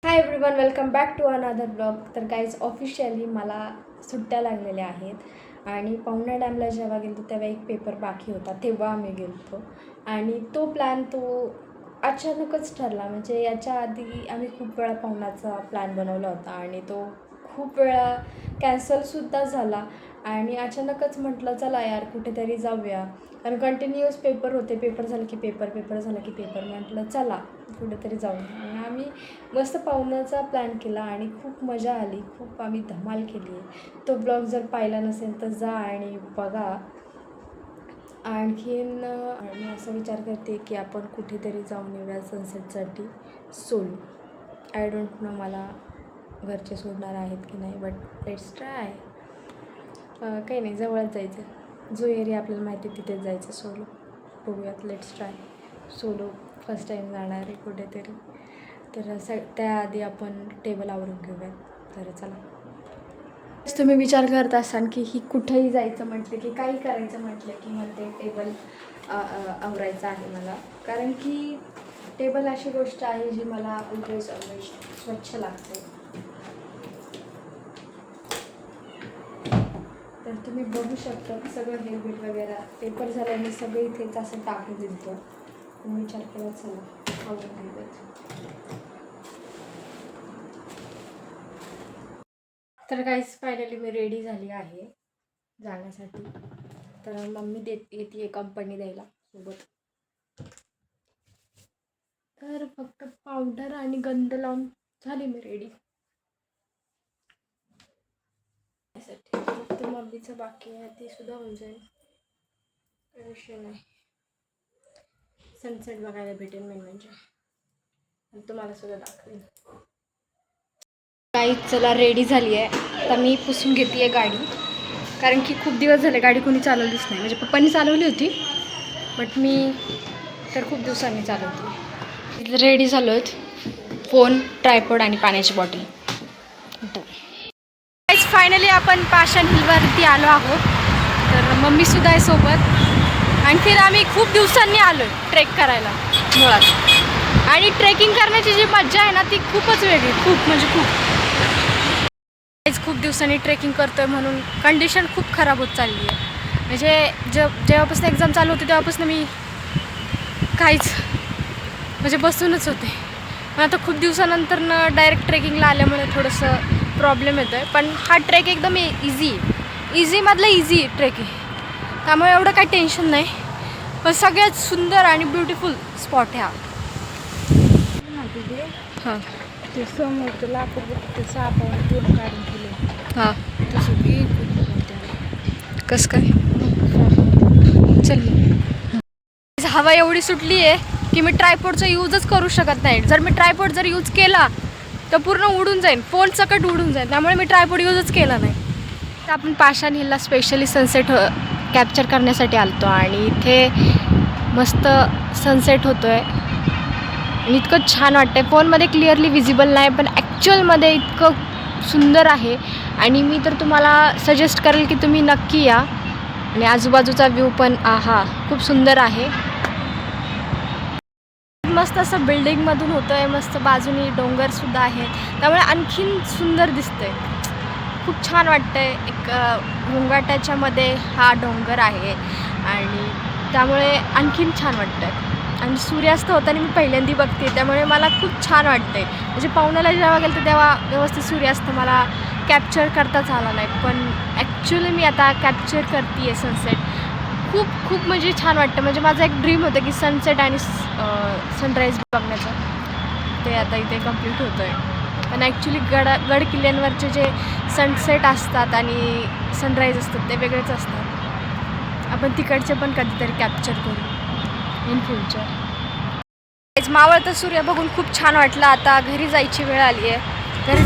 High everyone, welcome back to another blog. तर guys officially मला सुट्ट्या लागलेल्या आहेत आणि पवना डॅमला जेव्हा गेलो तेव्हा एक पेपर बाकी होता, तेव्हा आम्ही गेलो आणि तो प्लॅन अचानकच ठरला. म्हणजे याच्या आधी आम्ही खूप वेळा पवनाचा प्लॅन बनवला होता आणि तो खूप वेळा कॅन्सलसुद्धा झाला आणि अचानकच म्हटलं चला यार कुठेतरी जाऊया, कारण कंटिन्युअस पेपर होते. पेपर झालं की पेपर झालं की पेपर. म्हटलं चला कुठेतरी जाऊया आणि आम्ही मस्त पवनाचा प्लॅन केला आणि खूप मजा आली. खूप आम्ही धमाल केली आहे. तो ब्लॉग जर पाहिला नसेल तर जा आणि बघा. आणखीन मी असा विचार करते की आपण कुठेतरी जाऊन येऊया सनसेटसाठी सोलो. आय डोंट नो मला घरचे सोडणार आहेत की नाही, बट लेट्स ट्राय. काही नाही, जवळच जायचं. जो एरिया आपल्याला माहिती आहे तिथेच जायचं सोलो. बघूयात, let's try. Solo first time जाणार आहे कुठेतरी, तर त्याआधी आपण टेबल आवरून घेऊयात. तर चला. तुम्ही विचार करत असाल की ही कुठेही जायचं म्हटलं की काही करायचं म्हटलं की म्हणते टेबल आवरायचं आहे मला, कारण की टेबल अशी गोष्ट आहे जी मला ऑलवेज स्वच्छ लागते. तर तुम्ही बघू शकता सगळं हेल्मेट वगैरे पेपर झाल्याने सगळे इथेच असं टाकून दिलं. मी विचार केला चला आवरून घेऊयात. तर गाईस फायनली मी रेडी झाली आहे जाण्यासाठी. तर मम्मी येते कंपनी द्यायला सोबत. तर फक्त पावडर आणि गंध लावून झाली मी रेडी. फक्त मम्मीचं बाकी आहे, ते सुद्धा होऊन जाईल, विषय नाही. सनसेट बघायला भेटेल मेन म्हणजे, तुम्हाला सुद्धा दाखवेल. काही चला रेडी झाली आहे. तर मी पुसून घेते आहे गाडी, कारण की खूप दिवस झाले गाडी कोणी चालवलीच नाही. म्हणजे पप्पांनी चालवली होती, बट मी तर खूप दिवसांनी चालवते. रेडी झालो आहेत. फोन, ट्रायपॉड आणि पाण्याची बॉटल. फायनली आपण पाषाण हिलवरती आलो आहोत. तर मम्मीसुद्धा आहे सोबत. आणखीन आम्ही खूप दिवसांनी आलो ट्रेक करायला मुळात. आणि ट्रेकिंग करण्याची जी मजा आहे ना ती खूपच वेगळी, खूप म्हणजे खूप दिवसांनी ट्रेकिंग करतो आहे म्हणून कंडिशन खूप खराब होत चालली आहे. म्हणजे जेव्हापासून एक्झाम चालू होती तेव्हापासून मी काहीच म्हणजे बसूनच होते. पण आता खूप दिवसानंतरनं डायरेक्ट ट्रेकिंगला आल्यामुळे थोडंसं प्रॉब्लेम येतो आहे. पण हा ट्रेक एकदम इझीमधलं इझी ट्रेक आहे, त्यामुळे एवढं काही टेन्शन नाही. पण सगळ्यात सुंदर आणि ब्युटिफुल स्पॉट आहे हा. हां ते समोरचं लाकूड ते सापावर पूर्ण काढून दिले. हां तसं बी त्याला कसं काय चल. हवा एवढी सुटली आहे की मी ट्रायपॉडचा यूजच करू शकत नाही. जर मी ट्रायपॉड जर यूज केला तर पूर्ण उडून जाईल, फोन सकट उडून जाईल. त्यामुळे मी ट्रायपॉड यूजच केला नाही. तर आपण पाषाण हिलला स्पेशली सनसेट कॅप्चर करण्यासाठी आलतो आणि इथे मस्त सनसेट होतो आहे आणि इतकं छान वाटतं आहे. फोनमध्ये क्लिअरली विजिबल नाही, पण ॲक्च्युअलमध्ये इतकं सुंदर आहे. आणि मी तर तुम्हाला सजेस्ट करेल की तुम्ही नक्की या. आणि आजूबाजूचा व्ह्यू पण खूप सुंदर आहे. मस्त असं बिल्डिंगमधून होतं आहे, मस्त बाजूनी डोंगरसुद्धा आहे, त्यामुळे आणखीन सुंदर दिसतं आहे. खूप छान वाटतं आहे. एक घोंगाटाच्यामध्ये हा डोंगर आहे आणि त्यामुळे आणखीन छान वाटतं आहे. आणि सूर्यास्त होताना मी पहिल्यांदा बघते, त्यामुळे मला खूप छान वाटतं आहे. म्हणजे पवनाला जेव्हा गेलं तर तेव्हा व्यवस्थित सूर्यास्त मला कॅप्चर करताच आला नाही, पण ॲक्च्युली मी आता कॅप्चर करते आहे सनसेट. खूप म्हणजे छान वाटतं. म्हणजे माझं एक ड्रीम होतं की सनसेट आणि सनराईज बघण्याचं, ते आता इथे कंप्लीट होतं आहे. पण ॲक्च्युली गड किल्ल्यांवरचे जे सनसेट असतात आणि सनराईज असतात ते वेगळेच असतात. आपण तिकडचे पण कधीतरी कॅप्चर करू इन फ्युचर. मावळतं सूर्य बघून खूप छान वाटलं. आता घरी जायची वेळ आली आहे. घरी